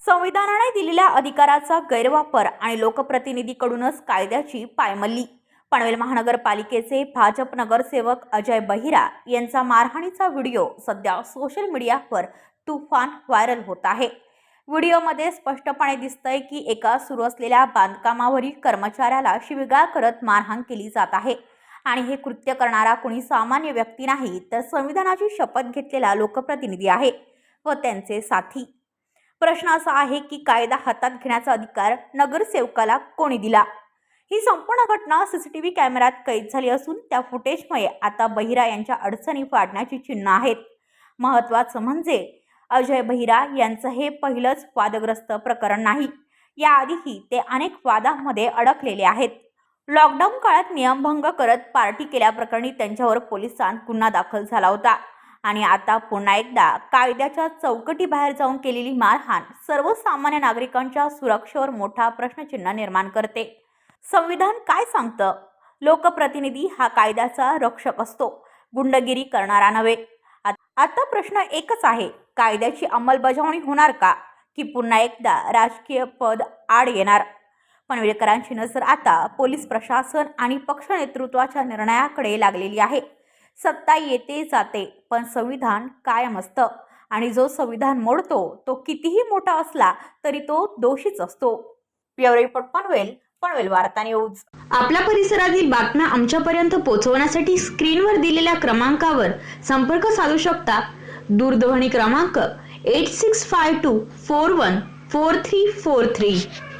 संविधानाने दिलेल्या अधिकाराचा गैरवापर आणि लोकप्रतिनिधीकडूनच कायद्याची पायमल्ली। पनवेल महानगरपालिकेचे भाजप नगरसेवक अजय बहिरा यांचा मारहाणीचा व्हिडिओ सध्या सोशल मीडियावर तुफान व्हायरल होत आहे। व्हिडिओमध्ये स्पष्टपणे दिसतंय की एका सुरू असलेल्या बांधकामावरील कर्मचाऱ्याला शिवीगाळ करत मारहाण केली जात आहे आणि हे कृत्य करणारा कोणी सामान्य व्यक्ती नाही तर संविधानाची शपथ घेतलेला लोकप्रतिनिधी आहे व त्यांचे साथी। प्रश्न असा आहे की कायदा हातात घेण्याचा अधिकार नगरसेवकाला कोणी दिला? ही संपूर्ण घटना सीसीटीव्ही कॅमेऱ्यात कैद झाली असून त्या फुटेजमुळे आता बहिरा यांच्या अडचणी वाढण्याची चिन्ह आहेत। महत्त्वाचं म्हणजे अजय बहिरा यांचं हे पहिलंच वादग्रस्त प्रकरण नाही, याआधीही ते अनेक वादांमध्ये अडकलेले आहेत। लॉकडाऊन काळात नियमभंग करत पार्टी केल्याप्रकरणी त्यांच्यावर पोलिसांत गुन्हा दाखल झाला होता आणि आता पुन्हा एकदा कायद्याच्या चौकटीबाहेर जाऊन केलेली मारहाण सर्वसामान्य नागरिकांच्या सुरक्षेवर मोठा प्रश्नचिन्ह निर्माण करते। संविधान काय सांगतं? लोकप्रतिनिधी हा कायद्याचा रक्षक असतो, गुंडगिरी करणारा नव्हे। आता प्रश्न एकच आहे, कायद्याची अंमलबजावणी होणार का की पुन्हा एकदा राजकीय पद आड येणार? पनवेलकरांची नजर आता पोलीस प्रशासन आणि पक्ष नेतृत्वाच्या निर्णयाकडे लागलेली आहे। सत्ता येते जाते पण संविधान कायम असतं आणि जो संविधान मोडतो तो कितीही मोठा असला तरी तो दोषीच असतो। ब्युरो रिपोर्ट पनवेल वार्ता न्यूज। आपल्या परिसरातील बातम्या आमच्यापर्यंत पोहोचवण्यासाठी स्क्रीनवर दिलेल्या क्रमांकावर संपर्क साधू शकता। दूरध्वनी क्रमांक 8652414343।